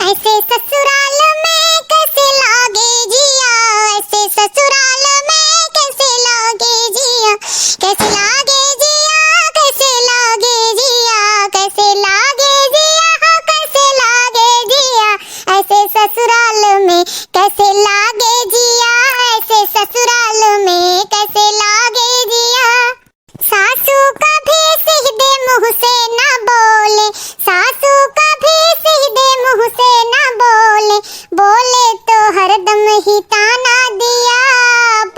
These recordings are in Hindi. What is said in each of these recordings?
ऐसे ससुराल में कैसे लागे जिया, ऐसे ससुराल में कैसे लागे जिया, कैसे लागे जिया, कैसे लागे जिया, कैसे लागे जिया, कैसे लागे जिया, ऐसे ससुराल में कैसे लागे जिया, ऐसे ससुराल में कैसे लागे जिया। सासू कभी सीधे मुंह से ना बोले, सासू कभी सीधे मुंह से ना बोले, बोले तो हरदम ही ताना दिया,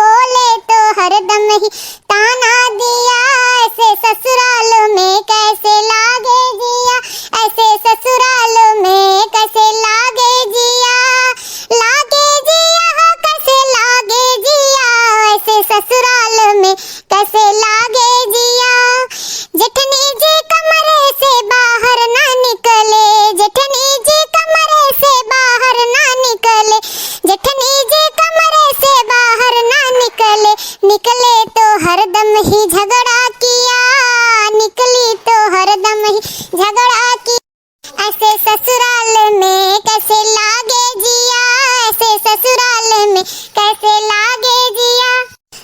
बोले तो हरदम ही ताना दिया। ऐसे ससुराल में कैसे लागे जिया, ऐसे ससुराल में कैसे लागे जिया, लागे जिया, कैसे लागे जिया, ऐसे ससुराल में कैसे लागे जिया। जेठनी जी कमरे से बाहर ना निकले, जेठनी जी कमरे से बाहर ना निकले, जेठनी जी कमरे से बाहर ना निकले, निकले तो हरदम ही झगड़ा किया, निकली तो हरदम ही झगड़ा की। ऐसे ससुराल में कैसे लागे जिया, ऐसे ससुराल में कैसे लागे जिया।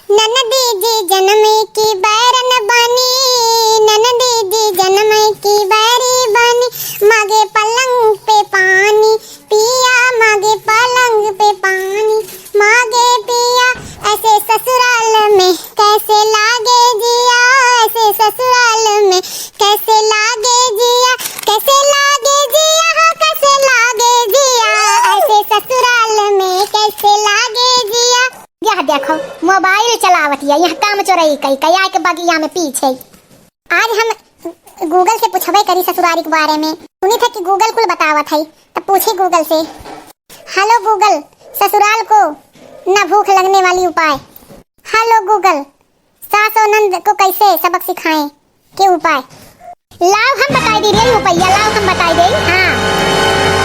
ननदी जी जन्म की बैरन बनी, ननदी जी जन्म की बैरी बनी, मागे पलंग पे पानी पिया, मागे पलंग पे पानी मागे पिया। ऐसे ससुराल में कैसे लागे जिया, ऐसे ससुराल में कैसे लागे जिया, कैसे लागे जिया, कैसे लागे जिया, ऐसे ससुराल में कैसे लागे जिया। यह देखो मोबाइल चलावत है, यह काम चोरई कई कया के बगिया में पीछे। आज हम गूगल से पूछबे करी ससुरारी के बारे में, सुनी था कि गूगल कुल बतावत है, तब पूछी गूगल से। हेलो गूगल, ससुराल को न भूख लगने वाली उपाय। हेलो गूगल, सास और नंद को कैसे सबक सिखाएं के उपाय। लाओ हम बताई दे रही उपाय, लाओ हम बताई दे। हाँ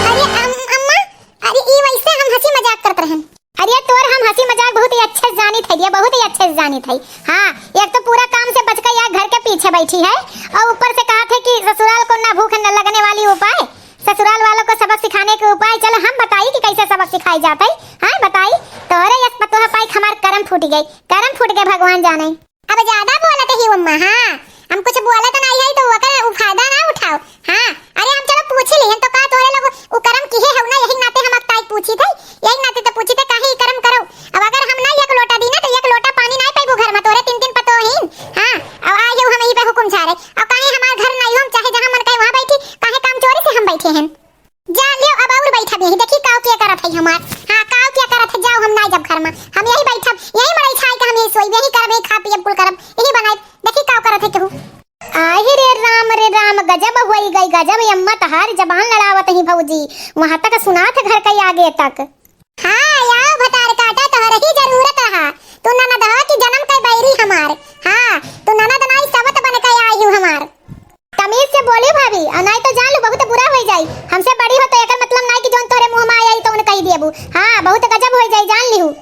अरे अम्मा, अरे ई वैसे हम हंसी मजाक करते हैं। अरे तोर हम हंसी मजाक बहुत ही अच्छे से जानी थी, बहुत ही अच्छे से जानी थी। हाँ, एक तो पूरा काम से बच कर यहाँ घर के पीछे बैठी है, और ऊपर से कहा थे कि ससुराल को ना भूख न लगने वाली उपाय, ससुराल वालों को सबक सिखाने के उपाय। चलो हम बताई कि कैसे सबक सिखाई जाता है। हाँ बताई। तोरे यस पतोहा पाई हमार करम फूट गई, करम फूट गए भगवान जाने। अब ज्यादा बोलत ही अम्मा। हाँ, हम कुछ बोलत नहीं है तो वकर फायदा ना उठाओ। हाँ, अरे हम चलो पूछ लिए तो का तोरे लोग उ करम किहे है ना, यही नाते हम ताई पूछी थी, यही नाते तो पूछी थे काहे करम करो। अब अगर हम ना एक लोटा दी ना तो एक लोटा पानी नहीं पाइबो घर में, तोरे तीन तीन पतो हिन। हां, अब आयो हम यही पे हुकुम झारे, अब काहे हमार घर नहीं हम चाहे जहां मन कहे वहां बैठी, काहे काम चोरी से हम बैठे हैं। जा लियो अब और बैठा भी देखी काव क्या करत है हमार। हां, काव क्या करत है, जाओ हम ना जब घर में, हम यही बैठब, यही मड़ई छाई के हम यही सोई, यही करब, यही खा पियब कुल करब, यही बनाई, देखी काव करत है केहू। आहि रे राम गजब होई गई गजब, अम्मा तहार जबान लड़ावत ही भौजी, वहां तक सुनात घर के आगे तक। हां, याओ भतार काटा तोहर ही जरूरत रहा, तू ननद हो कि जन्म के बैरी हमार। हां, तू ननद नहीं सबत बन के आई हूं हमार। तमीज से बोली भाभी, और नहीं तो जान लो बहुत बुरा हो जाई, हमसे बड़ी हो तो एकर मतलब नहीं कि जोन तोरे मुंह में आई तो उन कह देबू। हां, बहुत गजब हो जाई, जान लिहू।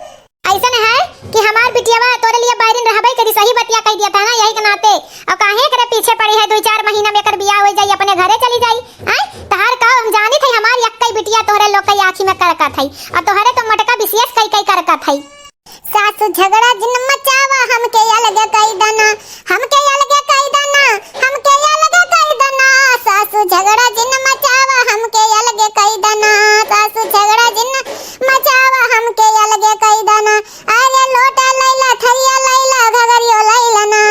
ऐसा है कि हमार बिटियावा तोरे लिए बैरिन रहबे करी, सही बतिया कह दिया था ना, यही के नाते। और काहे करे पीछे पड़ी है, 2-4 महीना में कर बियाह हो जाई, अपने घरे चली जाई। हैं, तहार का हम जानी थे हमार यक्कई बिटिया तोरे लोग के आंखी में करका थई, और तोहरे तो मटका विशेष कई करका थई। सासु झगड़ा जिन मचावा हमके अलग कई दना, हमके अलग कई दना, हमके अलग कई दना। सासु झगड़ा जिन मचावा हमके अलग कई दना, सासु झगड़ा जिन मचावा हमके अलग कई दना। अरे लोटा लैला थरिया लैला घगरियो लैला ना,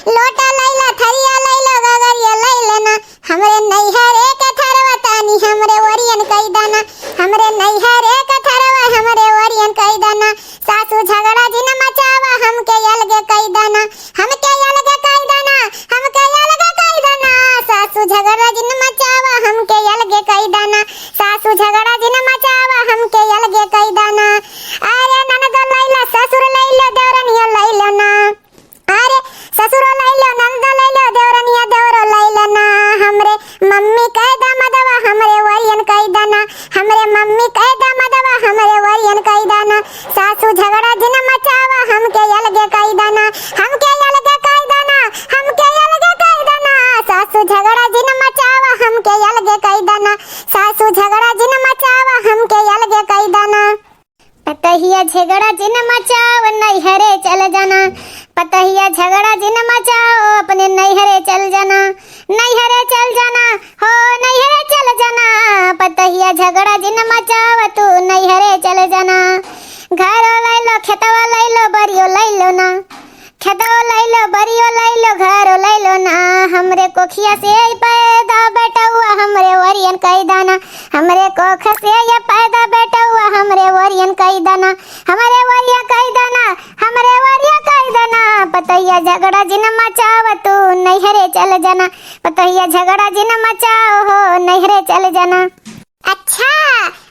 लोटा लैला थरिया लैला घगरियो लैला ना। हमरे नैहरे के थरवा तानी हमरे ओरियन कई दना, हमरे नैहरे के थरवा हमरे ओरियन कई दना। सासु झगड़ा जिन मचावा हमके अलग कई दना, हमके अलग कई दना, हमके अलग कई दना। सासु झगड़ा जिन मचावा हमके अलग कई दना, सासु झगड़ा जिन मचावा हमके अलग कई दना। अरे ननद लैला ससुर लैला देवरनिया लैला ना, अरे ससुर लैला ननद लैला देवरनिया देवर लैला ना। हमरे मम्मी कह दामदवा हमरे वरियन कई दना, हमरे मम्मी कह दामदवा हमरे वरियन कई दना। सासु झगड़ा जिन मचावा हमके अलग कई दना, हमके अलग कई दना, हमके अलग कई दना। सासु झगड़ा जिन मचावा हमके अलग कई दना, सासु झगड़ा जिन मचा पतहिया झगड़ा जिन मचाओ नैहरे चल जाना, पतहिया झगड़ा जिन मचाओ अपने नैहरे चल जाना, नैहरे चल जाना हो नैहरे चल जाना, पतहिया झगड़ा जिन मचाओ तू नैहरे चल जाना। घरो लै लो खेतवा लै लो बरियो लै लो ना, खेतवा लै लो बरियो लै लो घरो लै लो ना, हमरे कोखिया से पैदा बेटा हुआ हमरे वरियन कई दाना, हमरे कोख से ये पैदा बेटा हुआ हमरे वरियन कई दाना, हमरे वरिया कई दाना, हमरे वरिया कई दाना, पतहिया झगड़ा जिन मचाओ तू नैहरे चल जाना, पतहिया झगड़ा जिन मचाओ हो नैहरे चल जाना। अच्छा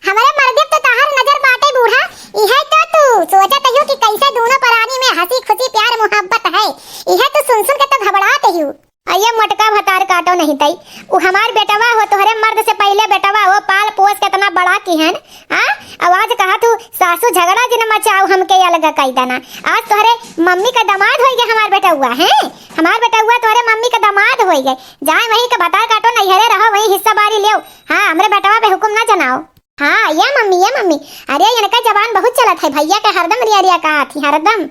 हमारे मर्दे तो ताहर नजर बाटे बूढ़ा, इहे तो तू सोचत हयो कि कैसे दोनों प्राणी में हंसी खुशी प्यार मोहब्बत है, इहे तो सुन सुन के तो घबरात हयो। अये मोटका भतार काटो नहीं तई, उ हमार बेटवा हो तोहरे मर्द से पहले बेटवा हो, पाल पोस के इतना बड़ा किहन। हां आवाज कहा तू सासू झगड़ा जिन मचाओ हमके अलग कई देना, आज तोहरे मम्मी का दामाद होई गए हमार बेटा हुआ है, हमार बेटा हुआ तोहरे मम्मी का दामाद होई गए, जाए वहीं के भतार काटो नैहरे रहो वहीं हिस्सा बारी लेओ। हां हमरे बेटवा पे हुक्म ना जनाओ। हाँ ये मम्मी अरे इनका जवान बहुत चलत है, भैया के हरदम रिया कहा थी हरदम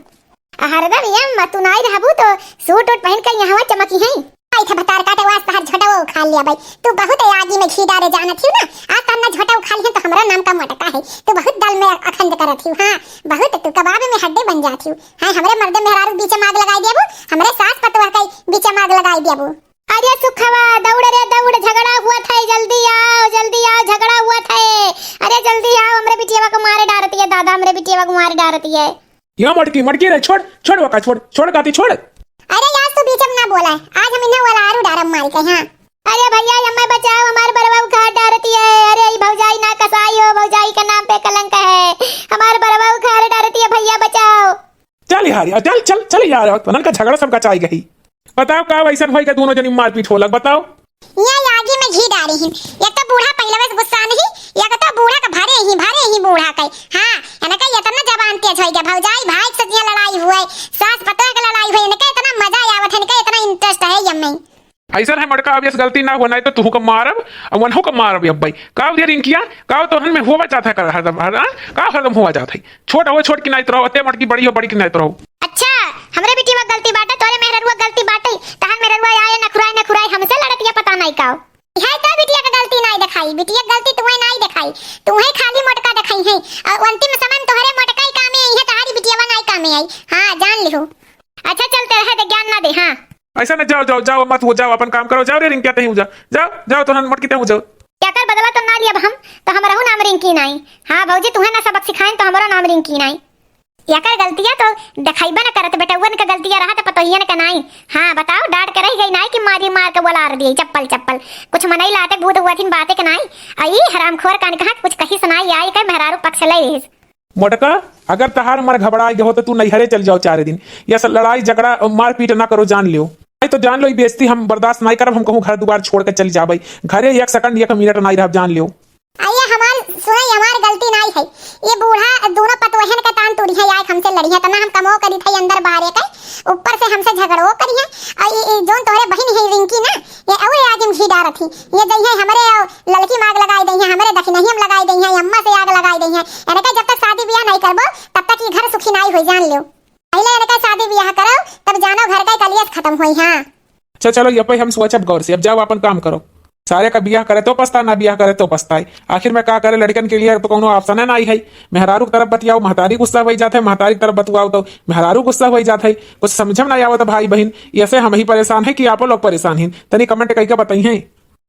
ये तू नाई रहबू तो सूट उट पहन के यहाँ चमकी है। आई था भतार काटे वास्ते हर झोटा वो खा लिया भाई, तू बहुत आगी में घी डाले जाना थी ना, आज तन्ना झोटा खा लिया तो हमारा नाम का मोटका है, तू बहुत दल में अखंड करत थी। हां बहुत तू कबाब में हड्डी बन जाती हूं। हां हमरे मर्द मेहरारू बीच माग लगाई देबू, हमरे सास पतवा के बीच माग लगाई देबू। अरे सुखवा दौड़ रे दौड़, झगड़ा हुआ था जल्दी आओ झगड़ा हुआ था, अरे जल्दी आओ हमरे बिटिया को मारे डालती है दादा, हमरे बिटिया को मारे डालती है। यहाँ मटकी रे छोड़ वका छोड़ गाती छोड़। अरे यार तू बीच में ना बोला, आज हम इन्हें वाला आरू डारम मार के। हां अरे भैया अम्मा बचाओ हमारे बरवा उखाड़ डालती है, अरे भौजाई ना कसाई हो, भौजाई के नाम पे कलंक है, हमारे बरवा उखाड़ डालती है, भैया बचाओ। चल यार चल यार तनन का झगड़ा सबका चाय गई, बताओ का वैसा भाई का दोनों जनी मारपीट होलक बताओ। ये आगे में घी डाली ही, एक तो बूढ़ा पहले बस गुस्सा नहीं, एक तो बूढ़ा का भारे ही बूढ़ा का। हां एने का इतना जवान तेज हो गया, भौजाई भाई से ये लड़ाई हुए, सास पतवा की लड़ाई हुई, इनका इतना मजा आवत है, इनका इतना इंटरेस्ट है यम्मे। ऐसा है मटका, अब ये गलती ना होना है तो तू को मारब और वनहो को मारब। अब भाई का दे रिंकिया का तो हन में होवा जाता है कर हरदम का हरदम होवा जाता है, छोट की नहीं रहो, ते मटकी बड़ी हो बड़ी की नहीं रहो। अच्छा हमरे बेटी में गलती बाटे, तोरे मेहररुआ गलती बाटे, तहन मेहररुआ आए नखुराई हमसे लड़तिया पता नहीं का है, तो बिटिया का गलती नहीं दिखाई, बिटिया गलती तुम्हें नहीं दिखाई, तुम्हें खाली मोटका दिखाई है, और अंतिम समय में तोहरे मोटका ही काम आई है, तुम्हारी बिटिया नहीं काम आई। हां जान लिहो। अच्छा चलते रहे दे ज्ञान ना दे। हां ऐसा ना जाओ मत हो, जाओ अपन काम करो, जाओ रे रिंकिया तही जाओ तो हन मटकी तही जाओ। क्या कर बदला तो ना लिया हम, तो हम रहू नाम रिंकी नहीं। हां भौजी तुम्हें ना सबक सिखाएं तो हमारा नाम रिंकी नहीं, याकर गलतियां तो दिखाइबा ना करत बेटा, वन का गलतियां रहा तो पतोहिया ना नहीं। हां बताओ डांट के रही गई नहीं कि मार के बोला दिए चप्पल कुछ मनई लाते भूत हुआ थी बातें के नहीं आई, हरामखोर कान कहा कुछ कही सुनाई आई कर मेहरारू पक्ष ले। मोटका अगर तहार मर घबरा गए हो तो तू नैहरे चल जाओ 4 दिन, या लड़ाई झगड़ा मारपीट ना करो, जान लियो तो जान लो बेइज्जती हम बर्दाश्त नहीं करब, हम कहूँ घर दुआर छोड़ के चल जाबई, घरे 1 सेकंड 1 मिनट नहीं रह, जान लियो। आइए हमार गलती नहीं है, ये बूढ़ा दोनों पतोहन का तान तोड़ी है, यार हमसे लड़ी है तना हम कमो करी थई अंदर बाहर के, ऊपर से हमसे झगड़ो करी है, और ये जोन तोरे बहन है रिंकी ना, ये और आगे में घी डाल थी, ये दई है हमरे लड़की माग लगाई दई है, हमरे दखी नहीं हम लगाई दई है, अम्मा से आग लगाई दई है, यानी कि जब तक शादी ब्याह नहीं करबो तब तक ये घर सुखी नहीं होई, जान लियो। पहले यानी कि शादी ब्याह करो तब जानो घर का कलियत खत्म होई। हां चलो ये पे हम सोचब गौर से, अब जाओ अपन काम करो, सारे का बियाह करे तो पछता ना बियाह करे तो पछताए, आखिर में का करे लड़कन के लिए तो कोनो ऑप्शन है ना है, मेहरारू की तरफ बतियाओ महतारी गुस्सा हो जाते है, महतारी की तरफ बतुआओ तो मेहरारू गुस्सा हो जाता है, कुछ समझम नहीं आवत भाई बहन, ऐसे हम ही परेशान है कि आप लोग परेशान हैं, तनी कमेंट करके बताइए।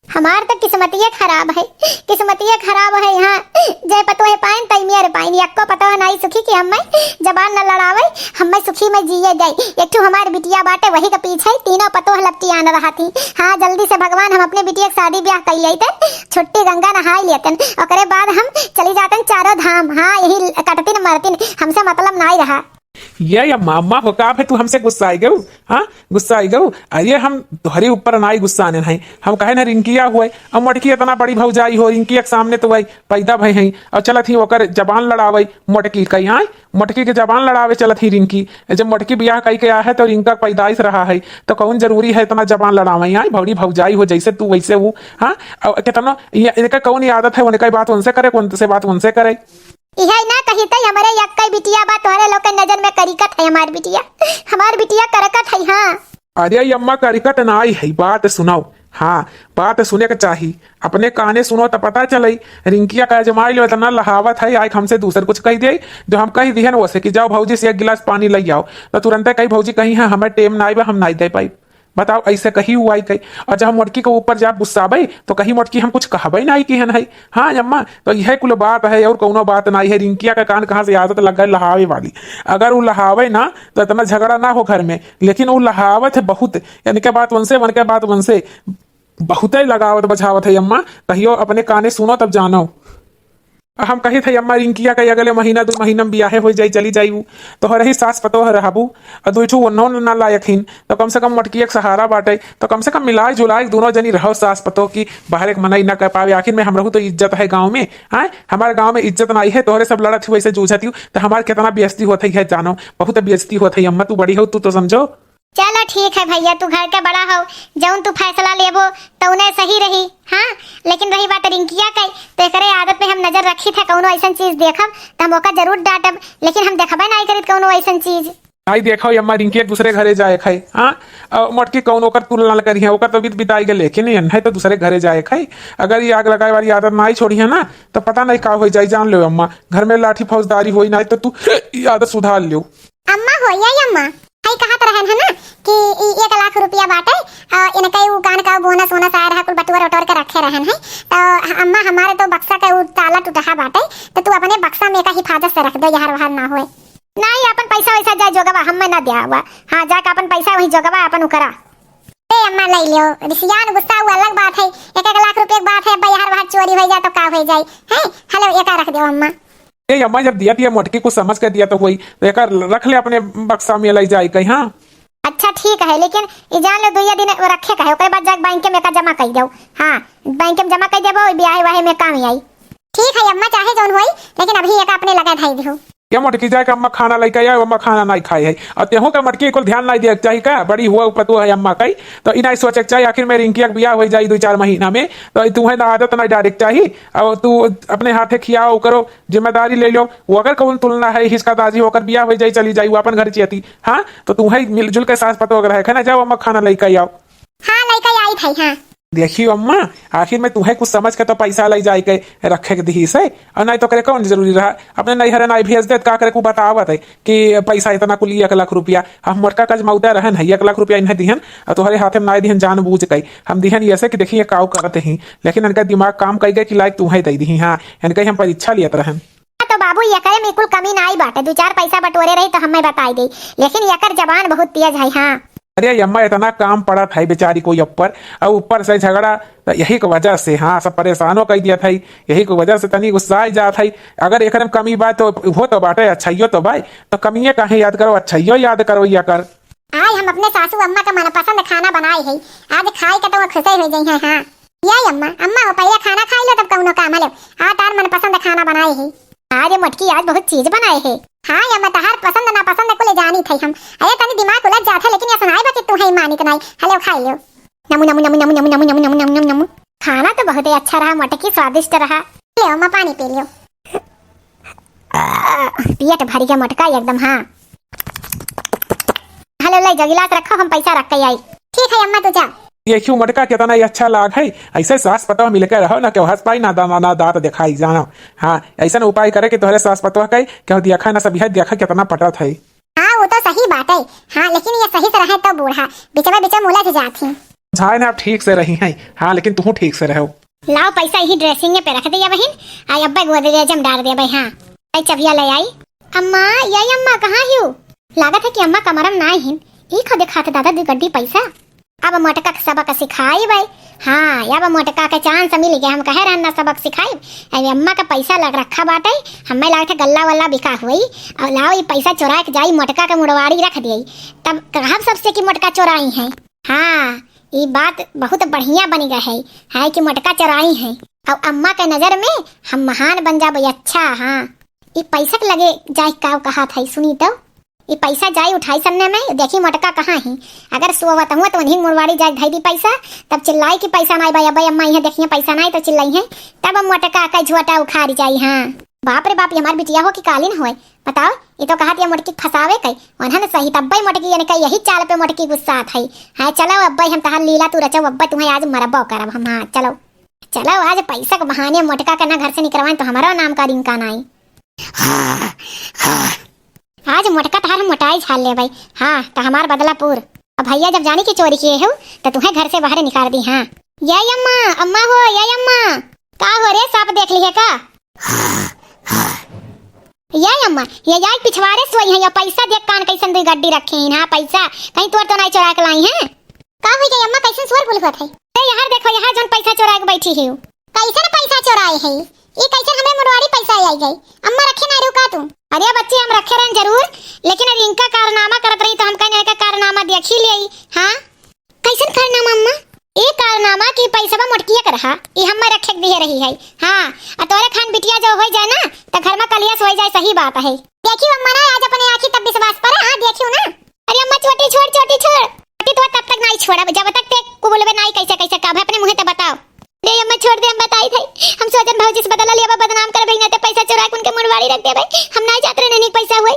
हमार तो किस्मतिये खराब है, हाँ जय पतो है पाइन तई मेरे पाइन यक्को पतो है नहीं सुखी कि हम जबान न लड़ावे, हम सुखी में जिए जाए, एक तो हमारी बिटिया बाटे वही के पीछे तीनों पतो लपटी आन रहा थी। हाँ जल्दी से भगवान हम अपने बिटिया की शादी ब्याह कर लेते, छुट्टी गंगा नहा लेते, और बाद हम चली जाते चारों धाम। हाँ यही कटतिन मरतिन, हमसे मतलब नहीं रहा। ये अम्मा हो का तू हमसे गुस्सा आई गऊ, हाँ गुस्सा आई गऊ, अरे हम तुम्हारे ऊपर ना गुस्सा आने नहीं, हम कहे ना रिंकिया हुए अब मटकी इतना बड़ी भौजाई हो, रिंकी के सामने तो वही पैदा भई है, और चलत ही ओकर जबान लड़ावे मोटकी कही, हाँ मोटकी के जबान लड़ावे चलत ही रिंकी, जब मोटकी ब्याह कही के आ है तो रिंका पैदाइश रहा है तो कौन जरूरी है इतना जबान लड़ावे, हाँ भौड़ी भौजाई हो जैसे तू वैसे वो। हाँ कितना इनका कौन आदत है उनका बात उनसे करे, कौन से बात उनसे करे। यह ना कही तई हमारे यक्कई बिटिया बा तोहरे लोग के नजर में करिकत है हमार बिटिया करकत है। हाँ अरे अम्मा करिकत ना आई है, बात सुनाओ। हाँ बात सुने के चाहिए, अपने काने सुनो तो पता चले। रिंकिया का जमाई लो इतना लहावत है, आए हमसे दूसर कुछ कह दे जो हम कह दिए ना वैसे कि जाओ भौजी से एक गिलास पानी ले आओ, तो तुरंत कही भौजी कही है हमें टेम ना आए हम नहीं दे पाई। बताओ ऐसे कही हुआ ही कही। और जब हम मोटकी के ऊपर जब गुस्साबे तो कहीं मोटकी हम कुछ कहबे नहीं कि है नहीं। हाँ अम्मा तो यह कुल बात है और कोनो बात नहीं है। रिंकिया का कान कहाँ से आदत लग गई लहावे वाली, अगर वो लहावे ना तो इतना झगड़ा ना हो घर में, लेकिन वो लहावत है बहुत, यानी के बात वनसे मन के बात वनसे बहुत ही लगावत बचावत है। अम्मा कहियो अपने काने सुनो तब जानो। हम कही थे अम्मा रिंकिया का अगले महीना 2 महीना में बियाहे हो जाई चली जाई तो रही सास पतो रहबू और 2 नौ ना लायकहीन तो कम से कम मटकी एक सहारा बाटे, तो कम से कम मिलाए जुलाए दोनों जनी रहो सास पतो की बाहर एक मनाई ना कर पावे। आखिर में हम रहू तो इज्जत है गाँव में। हाँ हमारे गाँव में इज्जत नहीं है, तोहरे सब लड़त वैसे जूझती तो हमारे कितना बेइज्जती होती है जानो, बहुत बेइज्जती होती है। अम्मा तू बड़ी हो तू तो समझो। चलो ठीक है भैया, तू घर के बड़ा हो, जौन तू फैसला लेबो तो उन्हें सही रही। हाँ लेकिन रही बात रिंकिया का तो एकरे आदत पे हम नजर रखी थे, कौनो ऐसा चीज देखब तो हम ओका जरूर डांटब, लेकिन हम देखबे नहीं करित कौनो ऐसा चीज। आई देखो अम्मा रिंकी एक दूसरे घरे जाए खाई। हाँ मटकी कौन ओकर तुलना करी है, ओकर तो बीत बिताई गए, लेकिन है तो दूसरे घरे जाए खाई। अगर ये आग लगाए वाली आदत ना ही छोड़ी है ना तो पता नहीं का हो जाए, जान लो अम्मा। घर में लाठी फौजदारी हो ना तो तू ये आदत सुधार लो। अम्मा हो या अम्मा कई कहत रहन है ना कि 1 लाख रुपया बाटे इन कई गान का बोनस वोनस आया रहा कुल बटुआ रटोर के रखे रहन है। तो अम्मा हमारे तो बक्सा का ताला टूटा बाटे तो तू अपने बक्सा में का हिफाजत से रख दो, यार वहां ना होए। नहीं अपन पैसा वैसा जा जोगवा हम ना दिया हुआ। हाँ जाके अपन पैसा वही जोगवा अपन करा। ए अम्मा ले लियो, रिसियान गुस्सा हुआ अलग बात है, 1 लाख रुपए की बात है, यार वहां चोरी हो जाए तो का हो जाए है। हेलो एक रख दो अम्मा। ये अम्मा जब दिया थी मोटकी को समझ कर दिया तो वही तो एक रख ले अपने बक्सा में ले जाए कहीं। हाँ अच्छा ठीक है, लेकिन ये जान लो 2 दिन रखे का है, ओकरे बाद जाके बैंक में का जमा कर दो। हाँ बैंक में जमा कर देबो, ब्याह वाहे में काम आई। ठीक है अम्मा चाहे जौन होई, लेकिन अभी एक अपने लगा धाई दो। क्या मोटकी जाए अम्मा खाना लेके आया, अम्मा खाना नहीं खाई है और तेहू का मटकी को ध्यान नहीं दिया चाहिए का, बड़ी हुआ पतो है अम्मा कई तो इ नहीं सोचे चाहिए। आखिर में रिंकिया बियाह हो जाए 2-4 महीना में तो तुम्हें ना आदत नहीं डायरेक्ट चाहिए और तू अपने हाथे खियाओ करो, जिम्मेदारी ले लो। वो अगर कौन तुलना है हिसका ताजी होकर बियाह हो जाए चली जाए वो अपन घर चेती। हाँ तो तुम्हें मिलजुल के सास पतो अगर है ना, जाओ अम्मा खाना लेके आओ। हाँ लेके आई थी। हाँ देखियो अम्मा आखिर में तुम्हें कुछ समझ के तो पैसा ले जाए के रखे के दी से, और नहीं तो करे कौन जरूरी रहा अपने नैहर नहीं भेज दे का करे को बतावत है कि पैसा इतना कुल 1 लाख रुपया हम मोटका कज मौता रहन है 1 लाख रुपया इन्हें दिहन और तुम्हारे हाथ में नहीं दिहन जान बूझ के हम दिहन ऐसे कि देखिए काव करते ही, लेकिन इनका दिमाग काम कर गए कि लायक तुम्हें दे दी। हाँ इनका हम परीक्षा लियत रहन। तो बाबू यकर में कुल कमी ना आई बाटे, 2-4 पैसा बटोरे रही तो हमें बताई दी, लेकिन यकर जबान बहुत तेज है। हाँ अरे अम्मा इतना काम पड़ा था बेचारी को ऊपर और ऊपर से झगड़ा तो यही की वजह से हाँ सब परेशानों कर दिया था, यही की वजह से तनी गुस्सा जा था। अगर एक कमी बात तो हो तो बाटे अच्छाइयो तो भाई तो कमियां कहीं याद करो, अच्छाइयो याद करो। या कर आज हम अपने सासू अम्मा का मनपसंद खाना बनाए है, आज खाई के तो खुश हो गई है। हाँ यही अम्मा अम्मा पहले खाना खाई लो तब कौनो काम लो। हाँ तार मनपसंद खाना बनाए है, आज मटकी आज बहुत चीज बनाए है। हाँ अम्मा तहार पसंद ना पसंद को ले जानी थी हम। अरे तनी दिमाग उलझ जाता, लेकिन ये सुनाई बच्चे तू है मानित नहीं। हेलो खाई लो, नमु नमु नमु नमु नमु नमु नमु नमु नमु नमु। खाना तो बहुत ही अच्छा रहा, मटकी स्वादिष्ट रहा। ले अम्मा पानी पी लियो, पेट भर गया मटका एकदम। हाँ हेलो ले जो गिलास रखो, हम पैसा रख के आई। ठीक है अम्मा तू जा। ये क्यों मटका कितना ही अच्छा लाग है, ऐसे सास पतो मिलकर रहो ना, क्यों हंस पाई ना दांत दिखाई जानो। हाँ ऐसा उपाय करे कि तुम्हारे सास पतो कही क्यों देखा ना सब यह देखा कितना पटत है। हाँ वो तो सही बात है। हाँ लेकिन ये सही से रहे तो बूढ़ा बिच में उलझ जाती झाए ना आप ठीक से रही है। हाँ लेकिन तुम ठीक से रहो। लाओ पैसा यही ड्रेसिंग पे रख दिया बहन, आई अब्बा गोदरेज में डाल दिया भाई। हाँ आई चबिया ले आई। अम्मा यही अम्मा कहाँ हो? लागत है कि अम्मा कमरम ना ही ई खो दिखाते दादा 2 गड्डी पैसा। अब मोटका के सबक सिखाई भाई। हाँ अब मोटका के चांस मिल गया, हम कहे रहना सबक सिखाई। अरे अम्मा का पैसा लग रखा बाटे, हमें लगा था गल्ला वल्ला बिका हुई और लाओ ये पैसा चुरा के जाई मोटका के मुड़वाड़ी रख दी, तब कहा सबसे कि मोटका चुराई है। हाँ ये बात बहुत बढ़िया बनी गई है कि मोटका चुराई है और अम्मा के नजर में हम महान बन जाबे। अच्छा हाँ ये पैसा के लगे जाए का कहा था सुनी तो ये पैसा जाई उठाई सन्ने में देखी मोटका कहाँ है। अगर सोवत हुआ तो वहीं मुड़वाड़ी जाए ढाई दी पैसा, तब चिल्लाई कि पैसा नहीं भाई अब्बा अम्मा यहाँ देखिए पैसा नहीं तो चिल्लाई है, तब हम मोटका का झुआटा उखाड़ जाई। हाँ बाप रे बाप, ये हमार बिटिया हो कि कालीन होए। बताओ, ये तो कहत ये मोटकी फसावे कई ओनहन सही तब्बई मोटकी यानी कई यही चाल पे मोटकी गुस्सा थई। हां चलो अब्बई हम तहार लीला तू रचो अब्बई तुम्हें आज मरबो करब हम। हां चलो चलो, आज पैसा के बहाने मोटका करना घर से निकलवाएं तो हमारा नाम का रिंका नाई। आज मोटका तहार मोटाई झाल ले भाई। हाँ तो हमार बदलापुर। अब भैया जब जाने की चोरी किए हो तो तुम्हें घर से बाहर निकाल दी। हाँ यही अम्मा, अम्मा हो यही अम्मा। का हो रे, सांप देख लिए का? यही अम्मा, ये यार पिछवाड़े सोई है। ये पैसा देख कान कैसन दुई गड्डी रखे हैं। हाँ पैसा कहीं तोड़ तो नहीं चुरा के लाई है? का हो गई अम्मा, कैसन स्वर बोल होत है? यहाँ देखो, यहाँ जोन पैसा चुरा के बैठी है कैसन पैसा चुराए है? ये कैसे हमें मुरवाड़ी पैसा आई गई? अम्मा रखे ना रुका तू। अरे बच्चे हम रखे रहन जरूर, लेकिन अब इनका कारनामा करत रही तो हम कहने का कारनामा देख ही ले। हाँ कैसन कारनामा अम्मा? ये कारनामा की पैसा मोटकिया कर रहा ये हम रखे दिए रही है। हाँ तोरे खान बिटिया जो हो जाए ना तो घर में कलियस हो जाए। सही बात है। देखियो अम्मा ना आज अपने आंखी तब विश्वास पर। हाँ देखियो ना। अरे अम्मा छोटी छोड़ छोटी छोड़ छोटी तो तब तक नहीं छोड़ा जब तक ते को बोलबे नहीं कैसे कैसे का अपने मुंह ते बताओ। दे अम्मा छोड़ दे, हम बताई थे। हम सोचन भौजी से बदला लिया बदनाम कर भाई ना ते पैसा चुरा के उनके मुंडवाड़ी रख दे भाई। हम नहीं जात रहे नहीं पैसा हुई।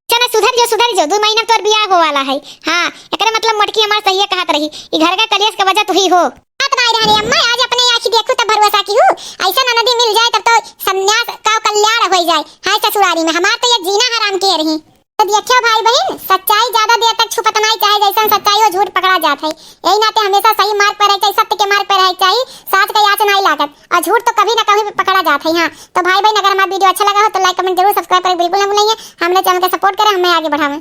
चना सुधर जो 2 महीना तोर बियाह हो वाला है। हां एकरा मतलब मोटकी हमार सही कहत रही ई घर का कलेश के वजह तू ही हो। बात नहीं रहनी अम्मा, आज अपने आंखी देखू तब भरोसा की हूं। ऐसा ननदी मिल जाए तब तो संन्यास का कल्याण हो जाए। हां ससुरारी में हमार तो ये जीना हराम के रही। तो देखियो भाई बहन, सच्चाई ज्यादा देर तक छुपत नहीं चाहे। जैसा सच्चाई हो झूठ पकड़ा जात है। यही नाते हमेशा सही मार्ग पर रहे चाहिए, सत्य के मार्ग पर रहे चाहिए। साथ का याच नहीं लागत और झूठ तो कभी ना कभी पकड़ा जात है। हाँ तो भाई बहन, अगर हमारा वीडियो अच्छा लगा हो तो लाइक कमेंट जरूर, सब्सक्राइब करें बिल्कुल ना भूलिए। हमारे चैनल का सपोर्ट करें, हमें आगे बढ़ावें।